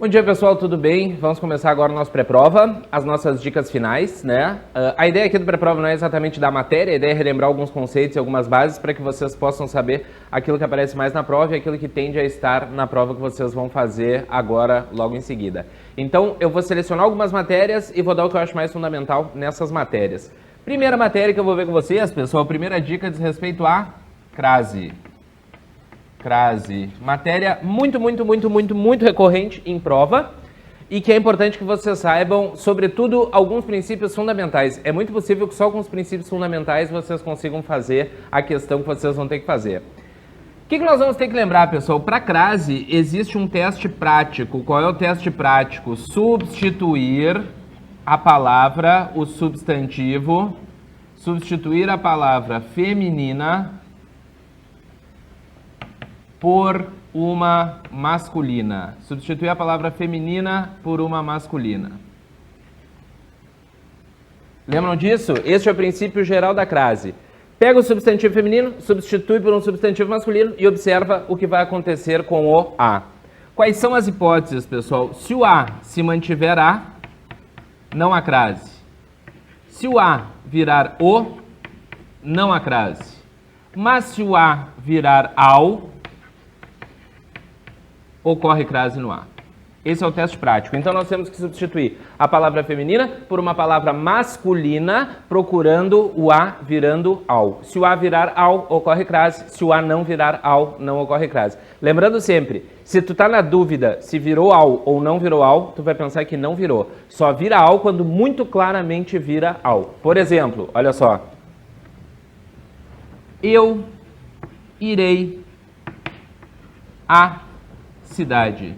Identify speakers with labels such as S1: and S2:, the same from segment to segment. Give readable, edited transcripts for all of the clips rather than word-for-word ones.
S1: Bom dia, pessoal, tudo bem? Vamos começar agora o nosso pré-prova, as nossas dicas finais, né? A ideia aqui do pré-prova não é exatamente da matéria, a ideia é relembrar alguns conceitos e algumas bases para que vocês possam saber aquilo que aparece mais na prova e aquilo que tende a estar na prova que vocês vão fazer agora, logo em seguida. Então, eu vou selecionar algumas matérias e vou dar o que eu acho mais fundamental nessas matérias. Primeira matéria que eu vou ver com vocês, pessoal, primeira dica diz respeito a crase. Crase, matéria muito recorrente em prova e que é importante que vocês saibam, sobretudo, alguns princípios fundamentais. É muito possível que só com os princípios fundamentais vocês consigam fazer a questão que vocês vão ter que fazer. O que nós vamos ter que lembrar, pessoal? Para crase, existe um teste prático. Qual é o teste prático? Substituir a palavra, o substantivo, substituir a palavra feminina por uma masculina. Substituir a palavra feminina por uma masculina. Lembram disso? Este é o princípio geral da crase. Pega o substantivo feminino, substitui por um substantivo masculino e observa o que vai acontecer com o a. Quais são as hipóteses, pessoal? Se o a se mantiver a, não há crase. Se o a virar o, não há crase. Mas se o a virar ao, ocorre crase no A. Esse é o teste prático. Então, nós temos que substituir a palavra feminina por uma palavra masculina, procurando o A virando ao. Se o A virar ao, ocorre crase. Se o A não virar ao, não ocorre crase. Lembrando sempre, se tu tá na dúvida se virou ao ou não virou ao, tu vai pensar que não virou. Só vira ao quando muito claramente vira ao. Por exemplo, olha só. Eu irei à cidade.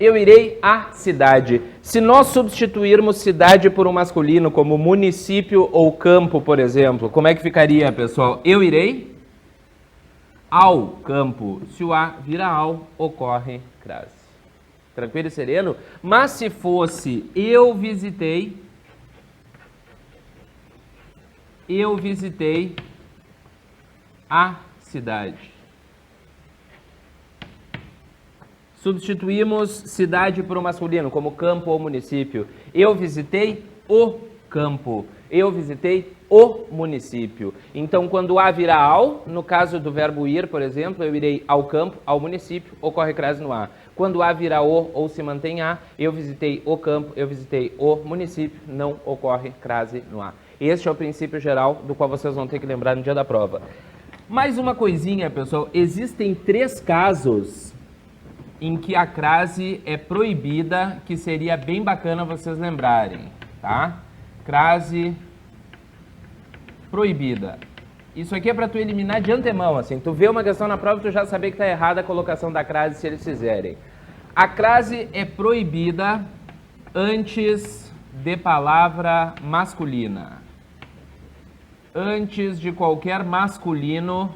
S1: Eu irei à cidade. Se nós substituirmos cidade por um masculino, como município ou campo, por exemplo, como é que ficaria, pessoal? Eu irei ao campo. Se o A vira ao, ocorre crase. Tranquilo e sereno? Mas se fosse eu visitei a cidade. Substituímos cidade por um masculino, como campo ou município. Eu visitei o campo. Eu visitei o município. Então, quando o A virar ao, no caso do verbo ir, por exemplo, eu irei ao campo, ao município, ocorre crase no A. Quando o A virar o ou se mantém A, eu visitei o campo, eu visitei o município, não ocorre crase no A. Este é o princípio geral do qual vocês vão ter que lembrar no dia da prova. Mais uma coisinha, pessoal. Existem 3 casos em que a crase é proibida, que seria bem bacana vocês lembrarem, tá? Crase proibida. Isso aqui é para tu eliminar de antemão, assim. Tu vê uma questão na prova e tu já saber que tá errada a colocação da crase se eles fizerem. A crase é proibida antes de palavra masculina. Antes de qualquer masculino,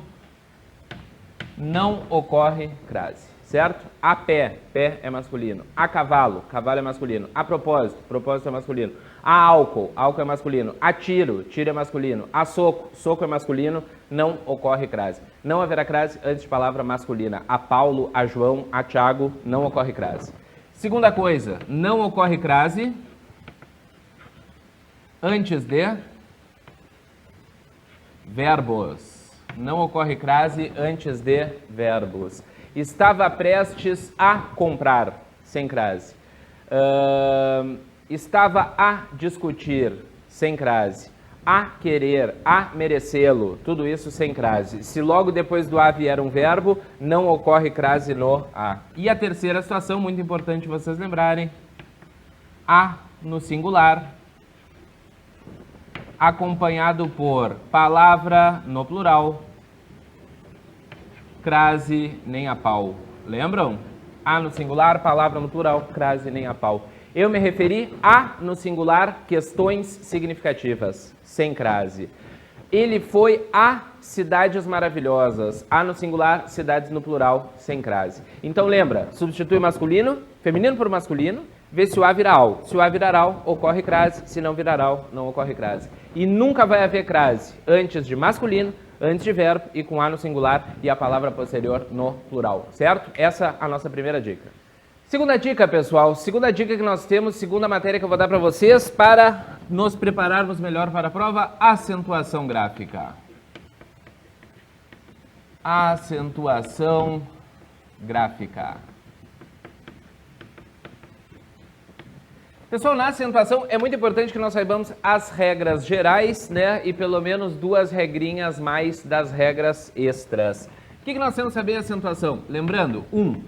S1: não ocorre crase. Certo? A pé, pé é masculino. A cavalo, cavalo é masculino. A propósito, propósito é masculino. A álcool, álcool é masculino. A tiro, tiro é masculino. A soco, soco é masculino. Não ocorre crase. Não haverá crase antes de palavra masculina. A Paulo, a João, a Tiago, não ocorre crase. Segunda coisa, não ocorre crase antes de verbos. Não ocorre crase antes de verbos. Estava prestes a comprar, sem crase. Estava a discutir, sem crase. A querer, a merecê-lo, tudo isso sem crase. Se logo depois do a vier um verbo, não ocorre crase no a. E a terceira situação, muito importante vocês lembrarem, a no singular, acompanhado por palavra no plural, crase nem a pau. Lembram? A no singular, palavra no plural, crase nem a pau. Eu me referi a no singular, questões significativas, sem crase. Ele foi a cidades maravilhosas. A no singular, cidades no plural, sem crase. Então lembra, substitui masculino, feminino por masculino, vê se o a virar ao. Se o a virar ao, ocorre crase. Se não virar ao, não ocorre crase. E nunca vai haver crase antes de masculino, antes de verbo e com A no singular e a palavra posterior no plural, certo? Essa é a nossa primeira dica. Segunda dica, pessoal, segunda dica que nós temos, segunda matéria que eu vou dar para vocês para nos prepararmos melhor para a prova, acentuação gráfica. Acentuação gráfica. Pessoal, na acentuação é muito importante que nós saibamos as regras gerais, né? E pelo menos 2 regrinhas mais das regras extras. O que nós temos que saber a acentuação? Lembrando, 1.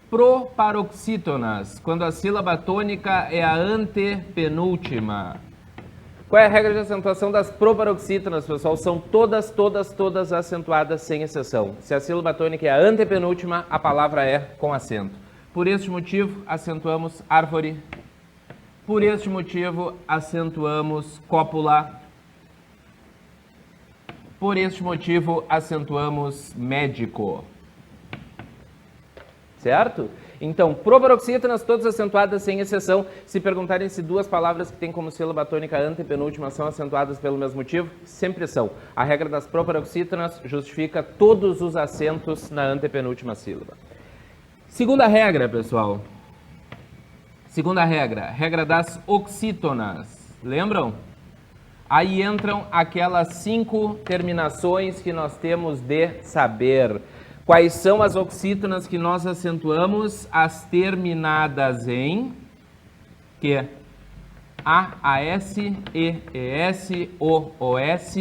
S1: Proparoxítonas, quando a sílaba tônica é a antepenúltima. Qual é a regra de acentuação das proparoxítonas, pessoal? São todas acentuadas, sem exceção. Se a sílaba tônica é a antepenúltima, a palavra é com acento. Por este motivo, acentuamos árvore. Por este motivo, acentuamos cópula. Por este motivo, acentuamos médico. Certo? Então, proparoxítonas, todas acentuadas sem exceção. Se perguntarem se 2 palavras que têm como sílaba tônica antepenúltima são acentuadas pelo mesmo motivo, sempre são. A regra das proparoxítonas justifica todos os acentos na antepenúltima sílaba. Segunda regra, pessoal. Segunda regra, regra das oxítonas. Lembram? Aí entram aquelas 5 terminações que nós temos de saber. Quais são as oxítonas que nós acentuamos? As terminadas em que? A, AS, E, ES, O, OS,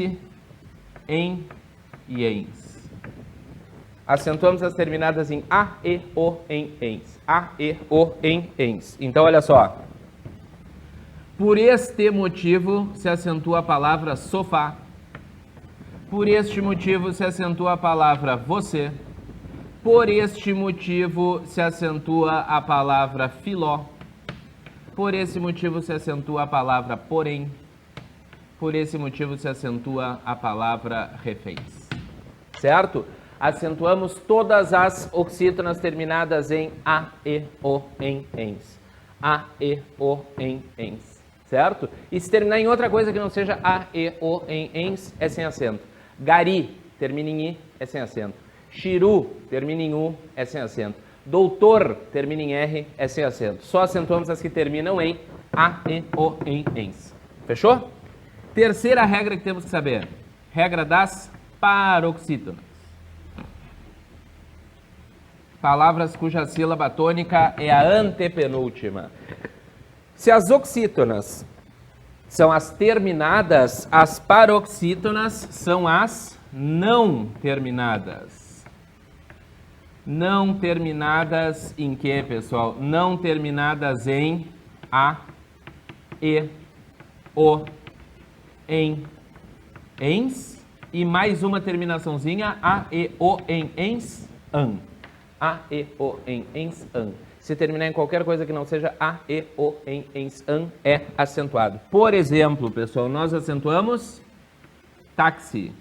S1: em e ens. Acentuamos as terminadas em A, E, O, em, ens. A, E, O, em, ens. Então, olha só. Por este motivo, se acentua a palavra sofá. Por este motivo, se acentua a palavra você. Por este motivo, se acentua a palavra filó. Por esse motivo, se acentua a palavra porém. Por esse motivo, se acentua a palavra reféns. Certo? Acentuamos todas as oxítonas terminadas em A, E, O, em, ens. A, E, O, em, ens. Certo? E se terminar em outra coisa que não seja A, E, O, em, ens, é sem acento. Gari, termina em I, é sem acento. Xiru, termina em U, é sem acento. Doutor, termina em R, é sem acento. Só acentuamos as que terminam em A, E, O, em, ens. Fechou? Terceira regra que temos que saber. Regra das paroxítonas. Palavras cuja sílaba tônica é a antepenúltima. Se as oxítonas são as terminadas, as paroxítonas são as não terminadas. Não terminadas em que, pessoal? Não terminadas em A, E, O, em, ens. E mais uma terminaçãozinha, A, E, O, em, ens, an. A, E, O, em, ens, an. Se terminar em qualquer coisa que não seja A, E, O, em, ens, an, é acentuado. Por exemplo, pessoal, nós acentuamos táxi.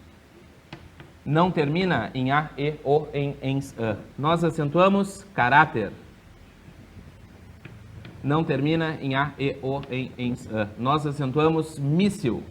S1: Não termina em A, E, O, em, ens, an. Nós acentuamos caráter. Não termina em A, E, O, em, ens, an. Nós acentuamos míssil.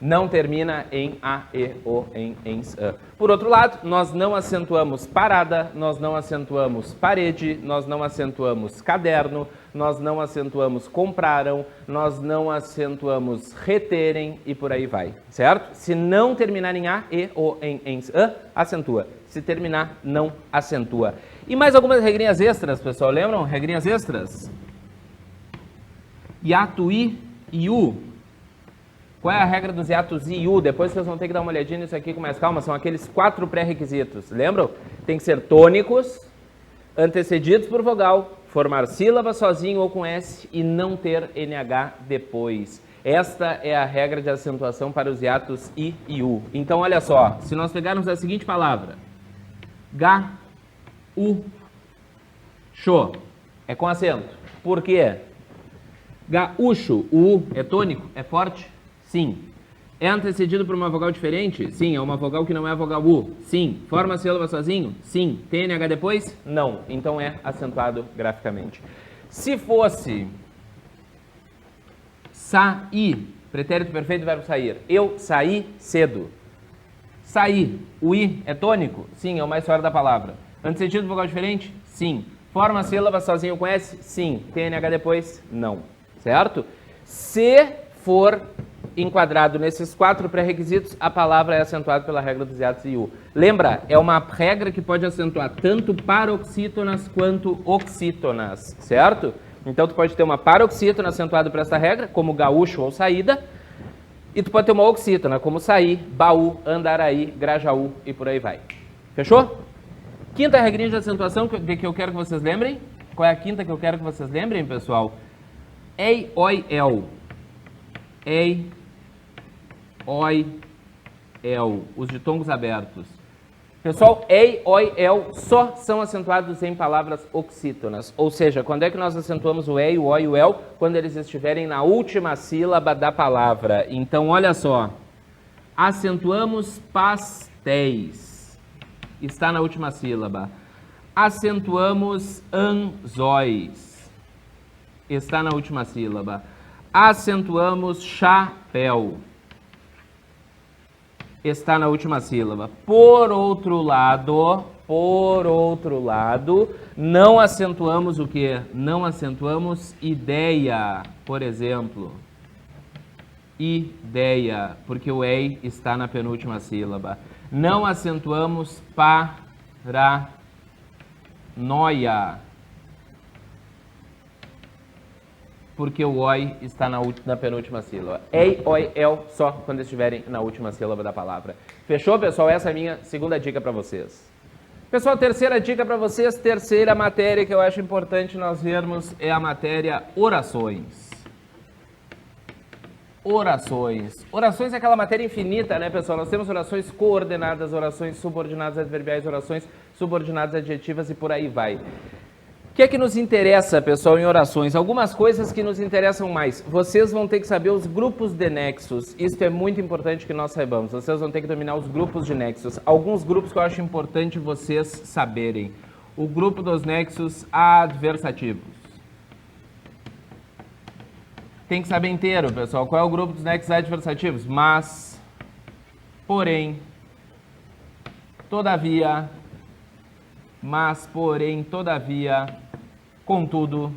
S1: Não termina em A, E, O, em, ens, an. Por outro lado, nós não acentuamos parada, nós não acentuamos parede, nós não acentuamos caderno, nós não acentuamos compraram, nós não acentuamos reterem e por aí vai, certo? Se não terminar em A, E, O, em, ens, an, acentua. Se terminar, não acentua. E mais algumas regrinhas extras, pessoal, lembram? Regrinhas extras? Hiato I e U. Qual é a regra dos hiatos I e U? Depois vocês vão ter que dar uma olhadinha nisso aqui com mais calma. São aqueles 4 pré-requisitos. Lembram? Tem que ser tônicos, antecedidos por vogal, formar sílaba sozinho ou com S e não ter NH depois. Esta é a regra de acentuação para os hiatos I e U. Então, olha só. Se nós pegarmos a seguinte palavra. Ga-u-xo. É com acento. Por quê? Gaúcho. O U é tônico? É forte? Sim. É antecedido por uma vogal diferente? Sim. É uma vogal que não é a vogal U? Sim. Forma a sílaba sozinho? Sim. Tem NH depois? Não. Então é acentuado graficamente. Se fosse sair, Pretérito perfeito, verbo sair. Eu saí cedo. Sair. O I é tônico? Sim, é o mais suave da palavra. Antecedido vogal diferente? Sim. Forma a sílaba sozinho com S? Sim. TNH depois? Não. Certo? Se for enquadrado nesses 4 pré-requisitos, a palavra é acentuada pela regra dos hiatos e U. Lembra, é uma regra que pode acentuar tanto paroxítonas quanto oxítonas, certo? Então, tu pode ter uma paroxítona acentuada por essa regra, como gaúcho ou saída, e tu pode ter uma oxítona, como sair, baú, andaraí, grajaú e por aí vai. Fechou? Quinta regrinha de acentuação que eu quero que vocês lembrem. Qual é a quinta que eu quero que vocês lembrem, pessoal? Ei, oi, el. Ei, oi, el. Os ditongos abertos. Pessoal, ei, oi, el só são acentuados em palavras oxítonas. Ou seja, quando é que nós acentuamos o ei, o oi e o el? Quando eles estiverem na última sílaba da palavra. Então, olha só. Acentuamos pastéis. Está na última sílaba. Acentuamos anzóis. Está na última sílaba. Acentuamos chapéu. Está na última sílaba. Por outro lado, não acentuamos o quê? Não acentuamos ideia, por exemplo. Ideia, porque o ei está na penúltima sílaba. Não acentuamos paranoia, porque o oi está na penúltima sílaba. Ei, oi, el, só quando estiverem na última sílaba da palavra. Fechou, pessoal? Essa é a minha segunda dica para vocês. Pessoal, terceira dica para vocês, terceira matéria que eu acho importante nós vermos é a matéria orações. Orações. Orações é aquela matéria infinita, né, pessoal? Nós temos orações coordenadas, orações subordinadas adverbiais, orações subordinadas adjetivas e por aí vai. O que é que nos interessa, pessoal, em orações? Algumas coisas que nos interessam mais. Vocês vão ter que saber os grupos de nexos. Isso é muito importante que nós saibamos. Vocês vão ter que dominar os grupos de nexos. Alguns grupos que eu acho importante vocês saberem. O grupo dos nexos adversativos. Tem que saber inteiro, pessoal. Qual é o grupo dos nexos adversativos? Mas, porém, todavia, mas, porém, todavia, contudo,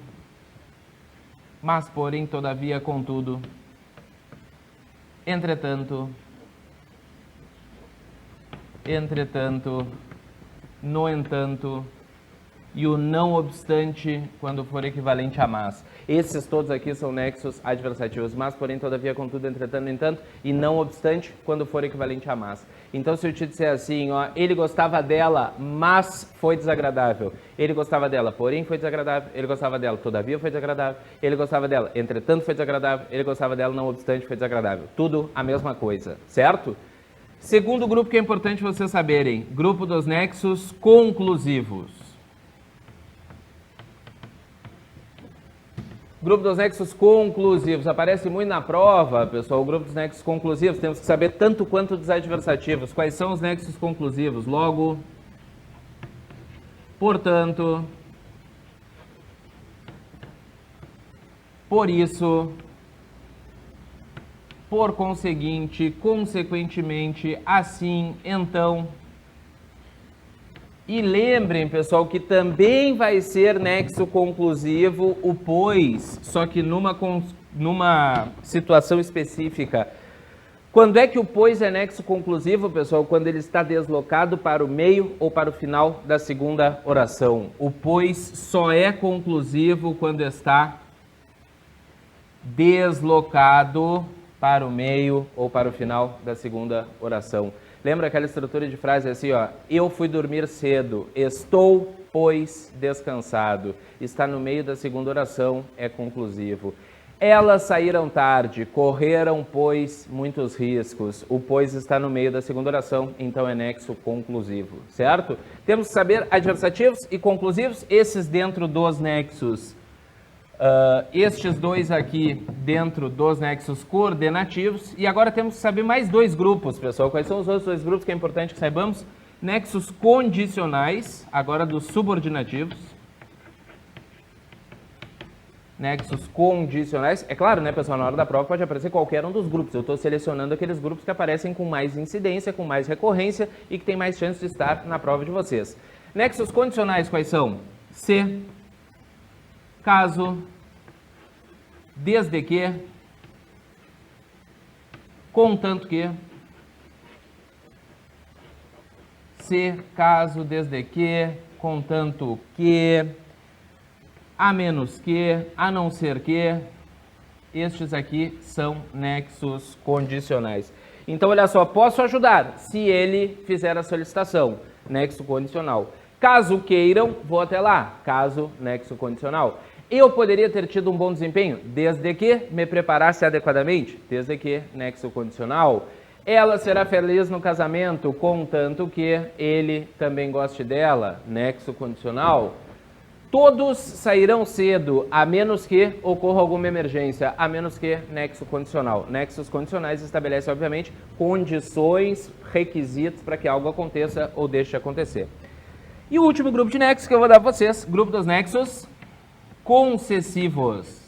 S1: mas, porém, todavia, contudo, entretanto, no entanto, e o não obstante quando for equivalente a mas. Esses todos aqui são nexos adversativos. Mas, porém, todavia, contudo, entretanto, no entanto, e não obstante quando for equivalente a mas. Então, se eu te disser assim, ó, ele gostava dela, mas foi desagradável. Ele gostava dela, porém foi desagradável. Ele gostava dela, todavia foi desagradável. Ele gostava dela, entretanto foi desagradável. Ele gostava dela, não obstante foi desagradável. Tudo a mesma coisa, certo? Segundo grupo que é importante vocês saberem, grupo dos nexos conclusivos. Grupo dos nexos conclusivos. Aparece muito na prova, pessoal, o grupo dos nexos conclusivos. Temos que saber tanto quanto dos adversativos. Quais são os nexos conclusivos? Logo, portanto, por isso, por conseguinte, consequentemente, assim, então. E lembrem, pessoal, que também vai ser nexo conclusivo o pois, só que numa situação específica. Quando é que o pois é nexo conclusivo, pessoal? Quando ele está deslocado para o meio ou para o final da segunda oração. O pois só é conclusivo quando está deslocado para o meio ou para o final da segunda oração. Lembra aquela estrutura de frase assim, ó? Eu fui dormir cedo, estou, pois, descansado. Está no meio da segunda oração, é conclusivo. Elas saíram tarde, correram, pois, muitos riscos. O pois está no meio da segunda oração, então é nexo conclusivo, certo? Temos que saber adversativos e conclusivos, esses dentro dos nexos. Estes dois aqui dentro dos nexos coordenativos. E agora temos que saber mais dois grupos, pessoal. Quais são os outros dois grupos que é importante que saibamos? Nexos condicionais, agora dos subordinativos. nexos condicionais. É claro, né, pessoal, na hora da prova pode aparecer qualquer um dos grupos. Eu estou selecionando aqueles grupos que aparecem com mais incidência, com mais recorrência e que tem mais chance de estar na prova de vocês. Nexos condicionais quais são? Se, caso, desde que, contanto que, se, caso, desde que, contanto que, a menos que, a não ser que, estes aqui são nexos condicionais. Então, olha só, posso ajudar se ele fizer a solicitação, nexo condicional. Caso queiram, vou até lá, caso nexo condicional. Eu poderia ter tido um bom desempenho, desde que me preparasse adequadamente, desde que nexo condicional. Ela será feliz no casamento, contanto que ele também goste dela, nexo condicional. Todos sairão cedo, a menos que ocorra alguma emergência, a menos que nexo condicional. Nexos condicionais estabelecem, obviamente, condições, requisitos para que algo aconteça ou deixe de acontecer. E o último grupo de nexos que eu vou dar para vocês, grupo dos nexos concessivos.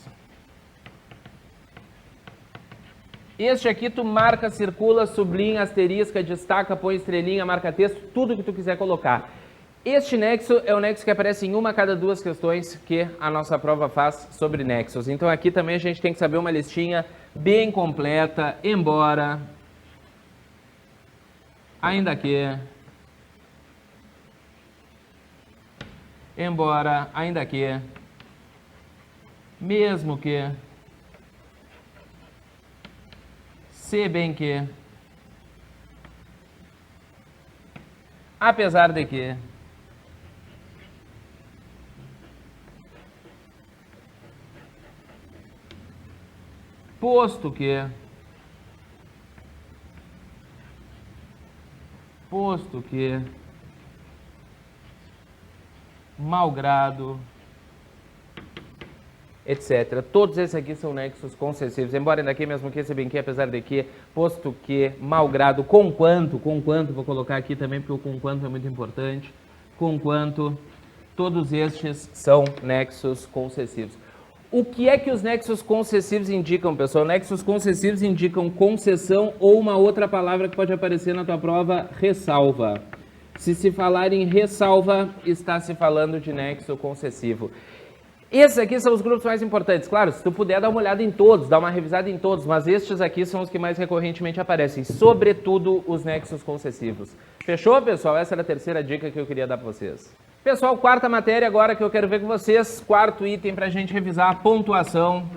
S1: Este aqui tu marca, circula, sublinha, asterisca, destaca, põe estrelinha, marca texto, tudo que tu quiser colocar. Este nexo é o nexo que aparece em uma a cada duas questões que a nossa prova faz sobre nexos. Então aqui também a gente tem que saber uma listinha bem completa, embora, ainda que, mesmo que, se bem que, apesar de que, posto que, malgrado, etc. Todos esses aqui são nexos concessivos, embora ainda aqui, mesmo que, se bem que, apesar de que, posto que, malgrado, com quanto, vou colocar aqui também porque o com quanto é muito importante, com quanto, todos estes são nexos concessivos. O que é que os nexos concessivos indicam, pessoal? Nexos concessivos indicam concessão ou uma outra palavra que pode aparecer na tua prova, ressalva. Se falar em ressalva, está se falando de nexo concessivo. Esses aqui são os grupos mais importantes. Claro, se tu puder dar uma olhada em todos, dar uma revisada em todos, mas estes aqui são os que mais recorrentemente aparecem, sobretudo os nexos concessivos. Fechou, pessoal? Essa era a terceira dica que eu queria dar para vocês. Pessoal, quarta matéria agora que eu quero ver com vocês, quarto item para a gente revisar, a pontuação.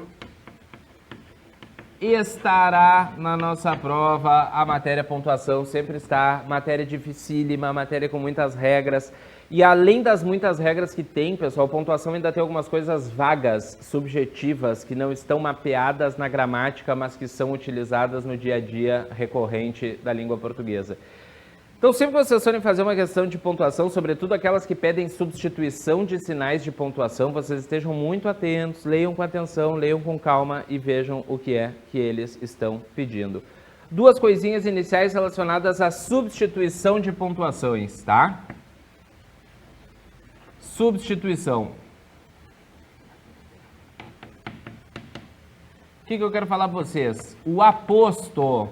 S1: Estará na nossa prova a matéria pontuação, sempre está, matéria dificílima, matéria com muitas regras. E além das muitas regras que tem, pessoal, pontuação ainda tem algumas coisas vagas, subjetivas, que não estão mapeadas na gramática, mas que são utilizadas no dia a dia recorrente da língua portuguesa. Então, sempre que vocês forem fazer uma questão de pontuação, sobretudo aquelas que pedem substituição de sinais de pontuação, vocês estejam muito atentos, leiam com atenção, leiam com calma e vejam o que é que eles estão pedindo. Duas coisinhas iniciais relacionadas à substituição de pontuações, tá? Substituição. O que eu quero falar para vocês? O aposto.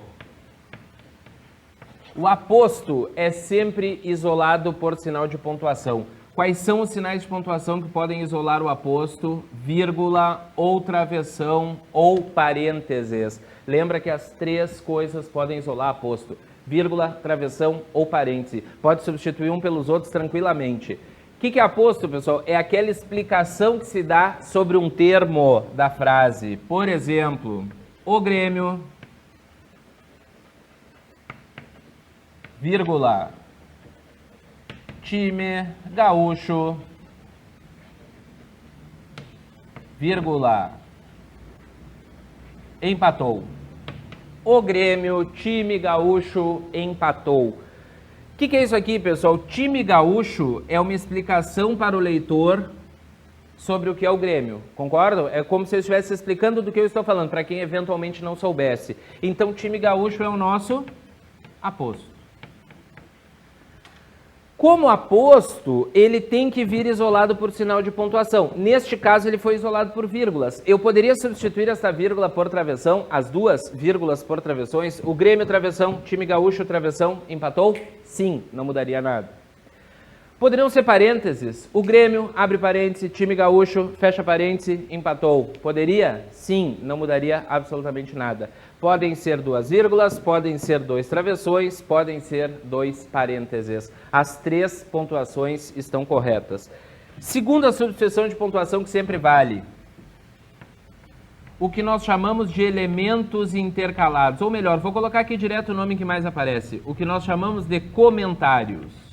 S1: O aposto é sempre isolado por sinal de pontuação. Quais são os sinais de pontuação que podem isolar o aposto? Vírgula, ou travessão, ou parênteses. Lembra que as três coisas podem isolar aposto. Vírgula, travessão ou parêntese. Pode substituir um pelos outros tranquilamente. O que é aposto, pessoal? É aquela explicação que se dá sobre um termo da frase. Por exemplo, o Grêmio, vírgula, time gaúcho, vírgula, empatou. O Grêmio, time gaúcho, empatou. O que é isso aqui, pessoal? Time gaúcho é uma explicação para o leitor sobre o que é o Grêmio, concordam? É como se eu estivesse explicando do que eu estou falando, para quem eventualmente não soubesse. Então, time gaúcho é o nosso aposto. Como aposto, ele tem que vir isolado por sinal de pontuação. Neste caso, ele foi isolado por vírgulas. Eu poderia substituir esta vírgula por travessão, as duas vírgulas por travessões. O Grêmio travessão, time gaúcho travessão, empatou? Sim, não mudaria nada. Poderiam ser parênteses. O Grêmio, abre parêntese, time gaúcho, fecha parêntese, empatou. Poderia? Sim, não mudaria absolutamente nada. Podem ser duas vírgulas, podem ser dois travessões, podem ser dois parênteses. As três pontuações estão corretas. Segunda substituição de pontuação que sempre vale. O que nós chamamos de elementos intercalados. Ou melhor, vou colocar aqui direto o nome que mais aparece. O que nós chamamos de comentários.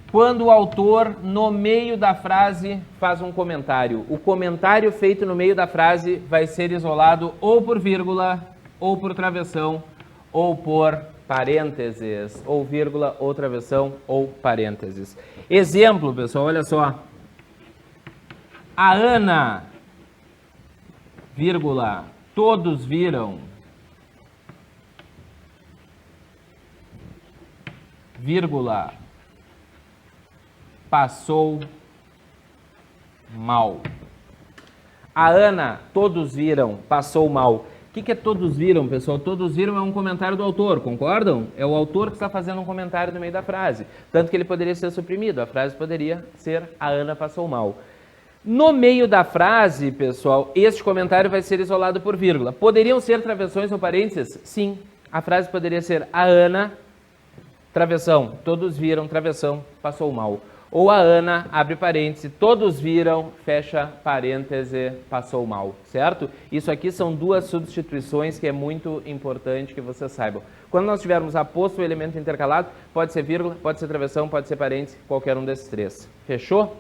S1: Quando o autor, no meio da frase, faz um comentário. O comentário feito no meio da frase vai ser isolado ou por vírgula, ou por travessão, ou por parênteses. Ou vírgula, ou travessão, ou parênteses. Exemplo, pessoal, olha só. A Ana, vírgula, todos viram, vírgula, passou mal. A Ana, todos viram, passou mal. O que é todos viram, pessoal? Todos viram é um comentário do autor, concordam? É o autor que está fazendo um comentário no meio da frase. Tanto que ele poderia ser suprimido. A frase poderia ser a Ana passou mal. No meio da frase, pessoal, este comentário vai ser isolado por vírgula. Poderiam ser travessões ou parênteses? Sim. A frase poderia ser a Ana, travessão, todos viram, travessão, passou mal. Ou a Ana, abre parêntese, todos viram, fecha parêntese, passou mal, certo? Isso aqui são duas substituições que é muito importante que vocês saibam. Quando nós tivermos aposto ou elemento intercalado, pode ser vírgula, pode ser travessão, pode ser parêntese, qualquer um desses três. Fechou?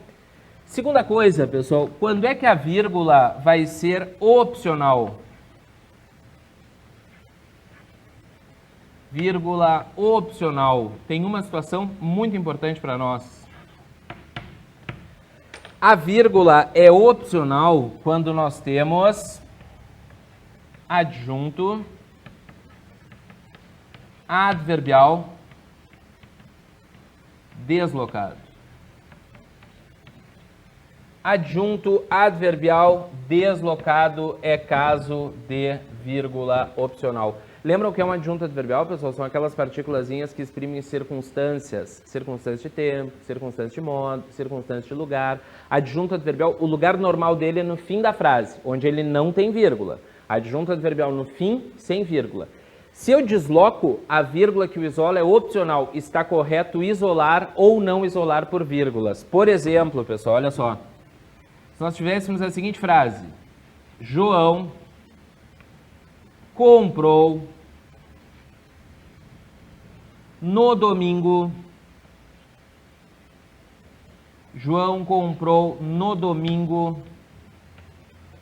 S1: Segunda coisa, pessoal, quando é que a vírgula vai ser opcional? Vírgula opcional. Tem uma situação muito importante para nós. A vírgula é opcional quando nós temos adjunto adverbial deslocado. Adjunto adverbial deslocado é caso de vírgula opcional. Lembram o que é um adjunto adverbial, pessoal? São aquelas partículazinhas que exprimem circunstâncias. Circunstâncias de tempo, circunstâncias de modo, circunstâncias de lugar. Adjunto adverbial, o lugar normal dele é no fim da frase, onde ele não tem vírgula. Adjunto adverbial no fim, sem vírgula. Se eu desloco, a vírgula que o isola é opcional. Está correto isolar ou não isolar por vírgulas. Por exemplo, pessoal, olha só. Se nós tivéssemos a seguinte frase. João comprou no domingo. João comprou no domingo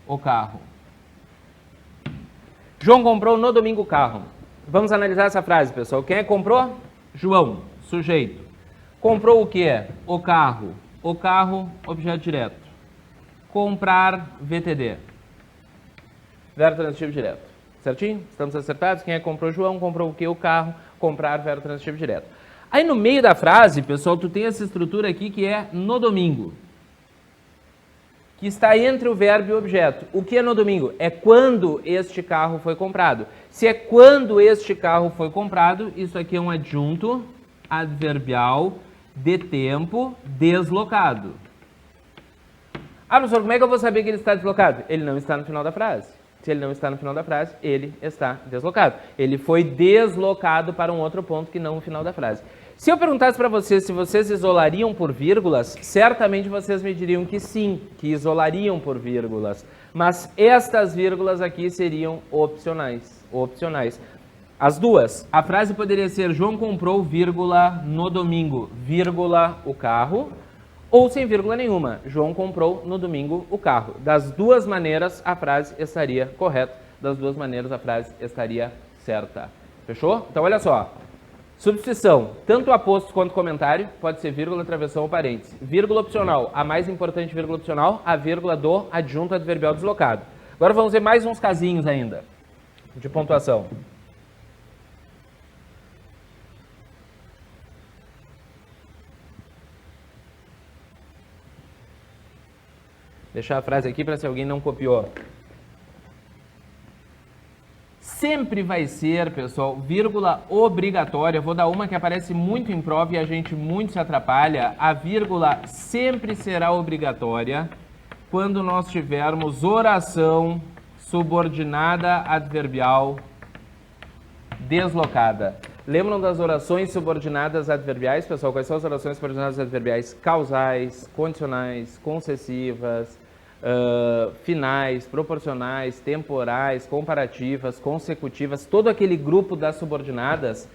S1: o carro. João comprou no domingo o carro. Vamos analisar essa frase, pessoal. Quem é que comprou? João, sujeito. Comprou o quê? O carro. O carro, objeto direto. Comprar, VTD. Verbo transitivo direto. Certinho? Estamos acertados? Quem é que comprou? João. Comprou o quê? O carro. Comprar, verbo transitivo direto. Aí no meio da frase, pessoal, tu tem essa estrutura aqui que é no domingo. Que está entre o verbo e o objeto. O que é no domingo? É quando este carro foi comprado. Se é quando este carro foi comprado, isso aqui é um adjunto adverbial de tempo deslocado. Ah, professor, como é que eu vou saber que ele está deslocado? Ele não está no final da frase. Se ele não está no final da frase, ele está deslocado. Ele foi deslocado para um outro ponto que não o final da frase. Se eu perguntasse para vocês se vocês isolariam por vírgulas, certamente vocês me diriam que sim, que isolariam por vírgulas. Mas estas vírgulas aqui seriam opcionais. As duas. A frase poderia ser João comprou, vírgula, no domingo, vírgula, o carro. Ou sem vírgula nenhuma. João comprou no domingo o carro. Das duas maneiras, a frase estaria correta. Das duas maneiras, a frase estaria certa. Fechou? Então, olha só. Substituição. Tanto aposto quanto comentário. Pode ser vírgula, travessão ou parêntese. Vírgula opcional. A mais importante vírgula opcional, a vírgula do adjunto adverbial deslocado. Agora vamos ver mais uns casinhos ainda de pontuação. deixar a frase aqui para se alguém não copiou. Sempre vai ser, pessoal, vírgula obrigatória. Vou dar uma que aparece muito em prova e a gente muito se atrapalha. A vírgula sempre será obrigatória quando nós tivermos oração subordinada adverbial deslocada. Lembram das orações subordinadas adverbiais, pessoal? Quais são as orações subordinadas adverbiais? Causais, condicionais, concessivas, finais, proporcionais, temporais, comparativas, consecutivas, todo aquele grupo das subordinadas,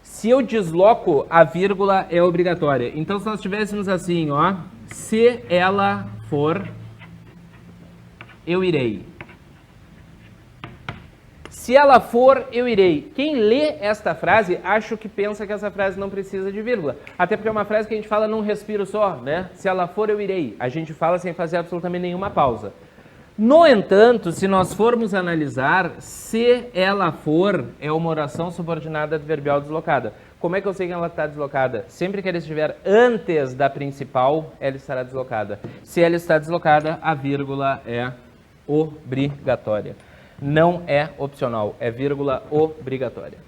S1: se eu desloco, a vírgula é obrigatória. Então, se nós tivéssemos assim, ó, se ela for, eu irei. Se ela for, eu irei. Quem lê esta frase, acho que pensa que essa frase não precisa de vírgula. Até porque é uma frase que a gente fala num respiro só, né? Se ela for, eu irei. A gente fala sem fazer absolutamente nenhuma pausa. No entanto, se nós formos analisar, se ela for, é uma oração subordinada adverbial deslocada. Como é que eu sei que ela está deslocada? Sempre que ela estiver antes da principal, ela estará deslocada. Se ela está deslocada, a vírgula é obrigatória. Não é opcional, é vírgula obrigatória.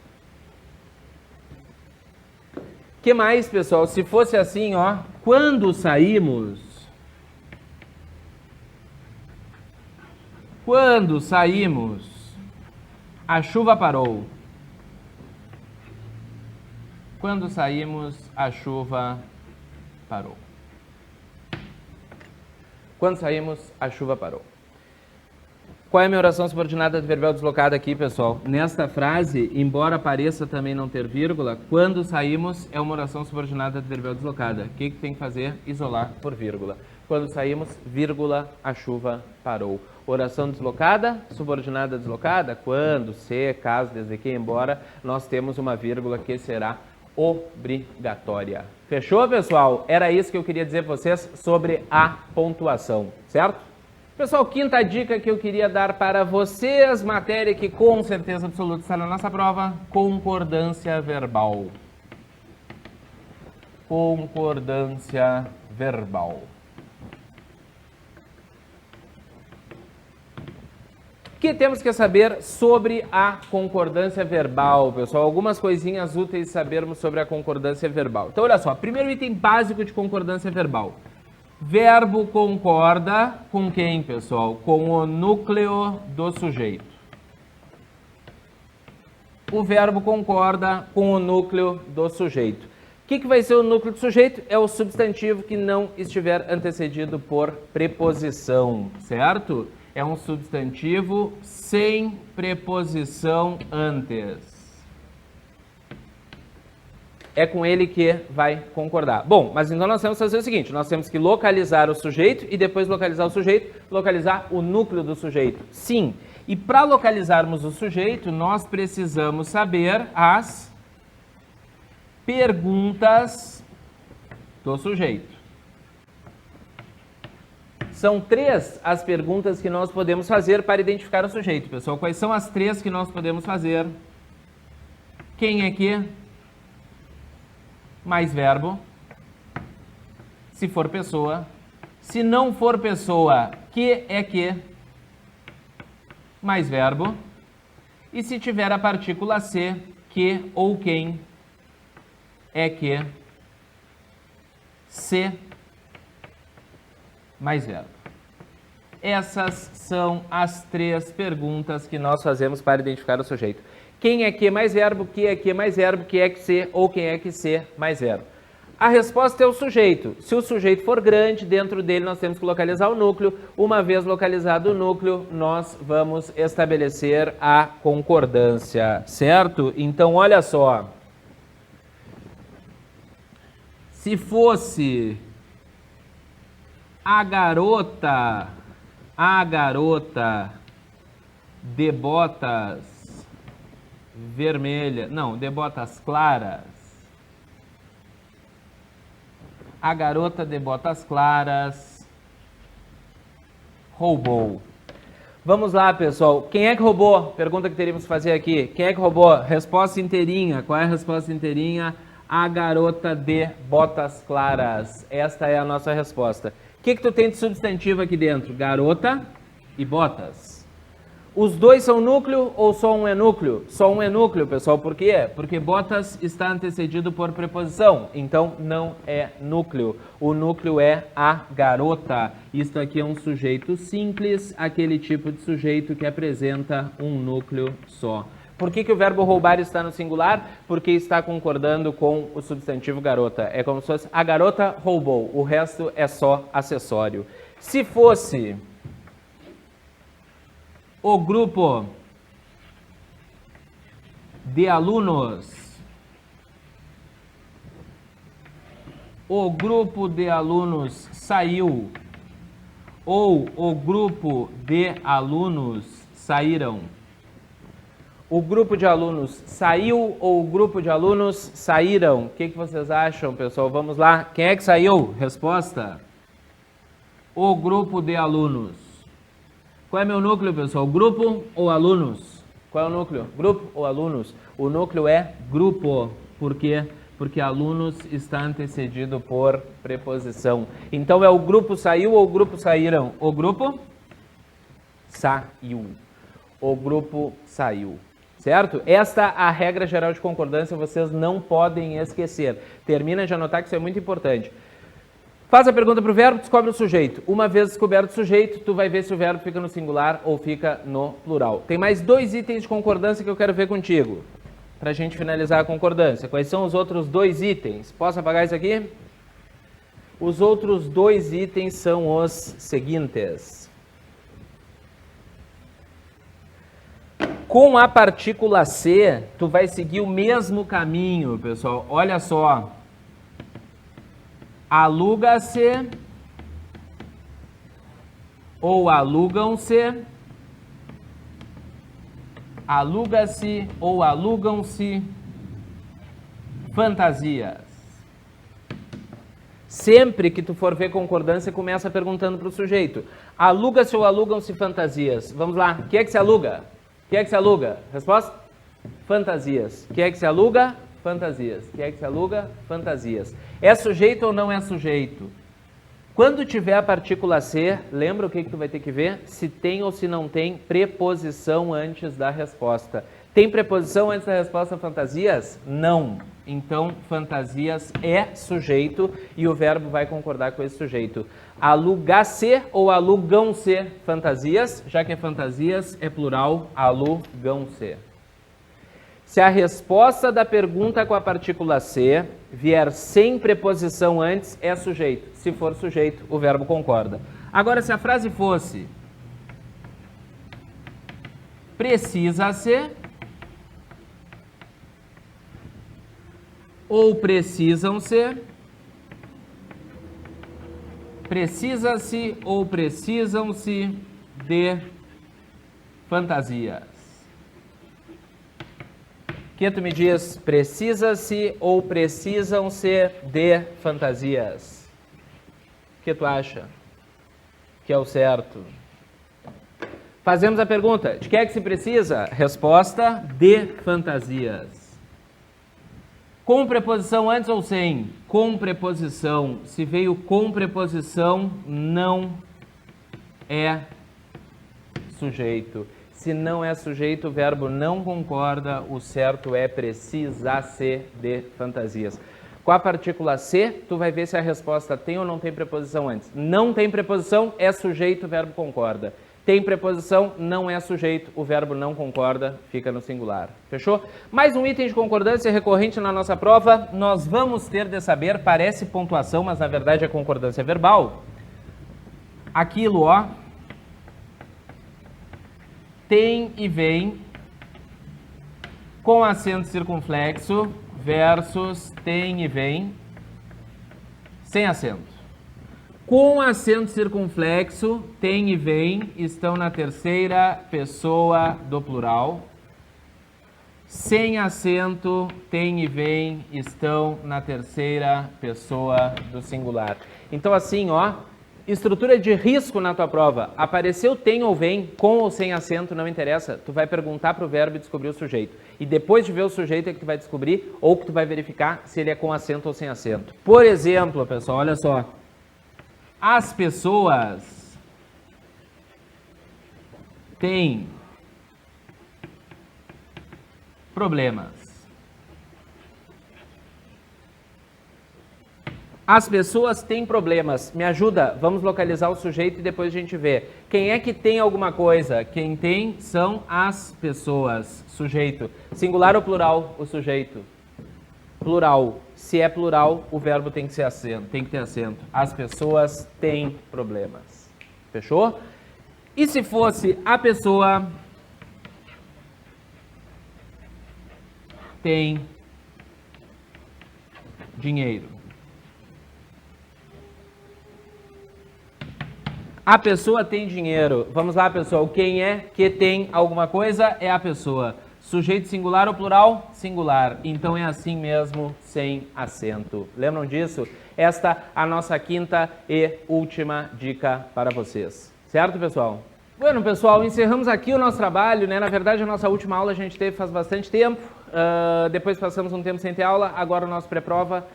S1: Que mais, pessoal? Se fosse assim, ó, quando saímos, a chuva parou. Quando saímos, a chuva parou. Quando saímos, a chuva parou. Qual é a minha oração subordinada adverbial deslocada aqui, pessoal? Nesta frase, embora pareça também não ter vírgula, quando saímos é uma oração subordinada adverbial deslocada. O que tem que fazer? Isolar por vírgula. Quando saímos, vírgula, a chuva parou. Oração deslocada, subordinada deslocada, quando, se, caso, desde que, embora, nós temos uma vírgula que será obrigatória. Fechou, pessoal? Era isso que eu queria dizer para vocês sobre a pontuação, certo? Pessoal, quinta dica que eu queria dar para vocês, matéria que com certeza absoluta está na nossa prova, concordância verbal. Concordância verbal. O que temos que saber sobre a concordância verbal, pessoal? Algumas coisinhas úteis sabermos sobre a concordância verbal. Então, olha só, primeiro item básico de concordância verbal. Verbo concorda com quem, pessoal? Com o núcleo do sujeito. O verbo concorda com o núcleo do sujeito. O que vai ser o núcleo do sujeito? É o substantivo que não estiver antecedido por preposição, certo? É um substantivo sem preposição antes. É com ele que vai concordar. Bom, mas então nós temos que fazer o seguinte, nós temos que localizar o sujeito e depois localizar o sujeito, localizar o núcleo do sujeito. Sim, e para localizarmos o sujeito, nós precisamos saber as perguntas do sujeito. São 3 as perguntas que nós podemos fazer para identificar o sujeito, pessoal. Quais são as 3 que nós podemos fazer? Quem é que? Mais verbo, se for pessoa. Se não for pessoa, que é que, mais verbo. E se tiver a partícula se, que ou quem, é que, se, mais verbo. Essas são as 3 perguntas que nós fazemos para identificar o sujeito. Quem é que mais verbo, que é que mais verbo, que é que ser ou quem é que ser mais verbo. A resposta é o sujeito. Se o sujeito for grande, dentro dele nós temos que localizar o núcleo. Uma vez localizado o núcleo, nós vamos estabelecer a concordância, certo? Então, olha só. Se fosse a garota de botas vermelhas, não, de botas claras. A garota de botas claras roubou. Vamos lá, pessoal. Quem é que roubou? Pergunta que teríamos que fazer aqui. Quem é que roubou? Resposta inteirinha. Qual é a resposta inteirinha? A garota de botas claras. Esta é a nossa resposta. O que tu tem de substantivo aqui dentro? Garota e botas. Os dois são núcleo ou só um é núcleo? Só um é núcleo, pessoal. Por quê? Porque botas está antecedido por preposição. Então, não é núcleo. O núcleo é a garota. Isto aqui é um sujeito simples, aquele tipo de sujeito que apresenta um núcleo só. Por que o verbo roubar está no singular? Porque está concordando com o substantivo garota. É como se fosse a garota roubou. O resto é só acessório. Se fosse o grupo de alunos, saiu, ou o grupo de alunos saíram. O grupo de alunos saiu ou o grupo de alunos saíram? O que vocês acham, pessoal? Vamos lá. Quem é que saiu? Resposta: o grupo de alunos. Qual é meu núcleo, pessoal? Grupo ou alunos? Qual é o núcleo? Grupo ou alunos? O núcleo é grupo. Por quê? Porque alunos está antecedido por preposição. Então, é o grupo saiu ou o grupo saíram? O grupo saiu. O grupo saiu. Certo? Esta é a regra geral de concordância, vocês não podem esquecer. Termina de anotar que isso é muito importante. Faz a pergunta para o verbo, descobre o sujeito. Uma vez descoberto o sujeito, tu vai ver se o verbo fica no singular ou fica no plural. Tem mais 2 itens de concordância que eu quero ver contigo, para a gente finalizar a concordância. Quais são os outros 2 itens? Posso apagar isso aqui? Os outros 2 itens são os seguintes. Com a partícula C, tu vai seguir o mesmo caminho, pessoal. Olha só. Aluga-se ou alugam-se. Aluga-se ou alugam-se fantasias. Sempre que tu for ver concordância, começa perguntando para o sujeito. Aluga-se ou alugam-se fantasias? Vamos lá. O que é que se aluga? O que é que se aluga? Resposta? Fantasias. O que é que se aluga? Fantasias. O que é que se aluga? Fantasias. É sujeito ou não é sujeito? Quando tiver a partícula C, lembra o que tu vai ter que ver? Se tem ou se não tem preposição antes da resposta. Tem preposição antes da resposta fantasias? Não. Então, fantasias é sujeito e o verbo vai concordar com esse sujeito. Alugar-se ou alugam-se fantasias? Já que é fantasias, é plural, alugam-se. Se a resposta da pergunta com a partícula C vier sem preposição antes, é sujeito. Se for sujeito, o verbo concorda. Agora, se a frase fosse precisa-se ou precisam-se, precisa-se ou precisam-se de fantasias. Que tu me diz, precisa-se ou precisam-se de fantasias? O que tu acha que é o certo? Fazemos a pergunta, de que é que se precisa? Resposta, de fantasias. Com preposição antes ou sem? Com preposição. Se veio com preposição, não é sujeito. Se não é sujeito, o verbo não concorda, o certo é precisa-se de fantasias. Com a partícula C, tu vai ver se a resposta tem ou não tem preposição antes. Não tem preposição, é sujeito, o verbo concorda. Tem preposição, não é sujeito, o verbo não concorda, fica no singular. Fechou? Mais um item de concordância recorrente na nossa prova. Nós vamos ter de saber, parece pontuação, mas na verdade é concordância verbal. Aquilo, ó. Tem e vem com acento circunflexo versus tem e vem sem acento. Com acento circunflexo, tem e vem estão na terceira pessoa do plural. Sem acento, tem e vem estão na terceira pessoa do singular. Então assim, ó, estrutura de risco na tua prova. Apareceu tem ou vem, com ou sem acento, não interessa. Tu vai perguntar para o verbo e descobrir o sujeito. E depois de ver o sujeito é que tu vai descobrir ou que tu vai verificar se ele é com acento ou sem acento. Por exemplo, pessoal, olha só. As pessoas têm problemas. As pessoas têm problemas. Me ajuda? Vamos localizar o sujeito e depois a gente vê. Quem é que tem alguma coisa? Quem tem são as pessoas. Sujeito. Singular ou plural? O sujeito. Plural. Se é plural, o verbo tem que ser acento, tem que ter acento. As pessoas têm problemas. Fechou? E se fosse a pessoa tem dinheiro? A pessoa tem dinheiro. Vamos lá, pessoal. Quem é que tem alguma coisa é a pessoa. Sujeito singular ou plural? Singular. Então é assim mesmo, sem acento. Lembram disso? Esta a nossa quinta e última dica para vocês. Certo, pessoal? Bueno, pessoal, encerramos aqui o nosso trabalho, né? Na verdade, a nossa última aula a gente teve faz bastante tempo. Depois passamos um tempo sem ter aula. Agora o nosso pré-prova.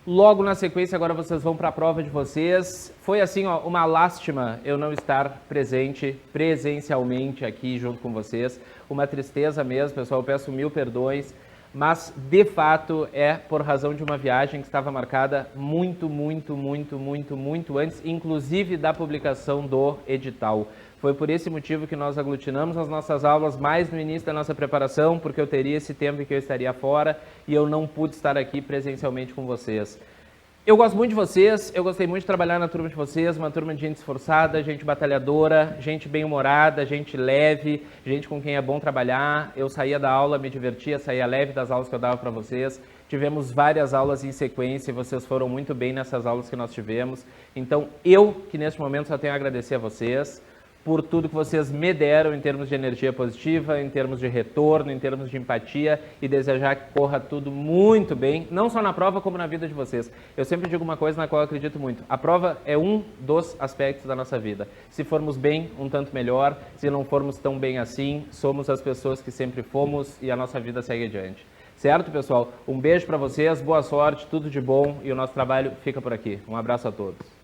S1: Logo na sequência, agora vocês vão para a prova de vocês. Foi assim, ó, uma lástima eu não estar presente presencialmente aqui junto com vocês. Uma tristeza mesmo, pessoal, eu peço mil perdões. Mas, de fato, é por razão de uma viagem que estava marcada muito antes, inclusive da publicação do edital. Foi por esse motivo que nós aglutinamos as nossas aulas mais no início da nossa preparação, porque eu teria esse tempo em que eu estaria fora e eu não pude estar aqui presencialmente com vocês. Eu gosto muito de vocês, eu gostei muito de trabalhar na turma de vocês, uma turma de gente esforçada, gente batalhadora, gente bem-humorada, gente leve, gente com quem é bom trabalhar. Eu saía da aula, me divertia, saía leve das aulas que eu dava para vocês. Tivemos várias aulas em sequência e vocês foram muito bem nessas aulas que nós tivemos. Então, eu, que neste momento só tenho a agradecer a vocês por tudo que vocês me deram em termos de energia positiva, em termos de retorno, em termos de empatia e desejar que corra tudo muito bem, não só na prova como na vida de vocês. Eu sempre digo uma coisa na qual eu acredito muito. A prova é um dos aspectos da nossa vida. Se formos bem, um tanto melhor. Se não formos tão bem assim, somos as pessoas que sempre fomos e a nossa vida segue adiante. Certo, pessoal? Um beijo para vocês, boa sorte, tudo de bom e o nosso trabalho fica por aqui. Um abraço a todos.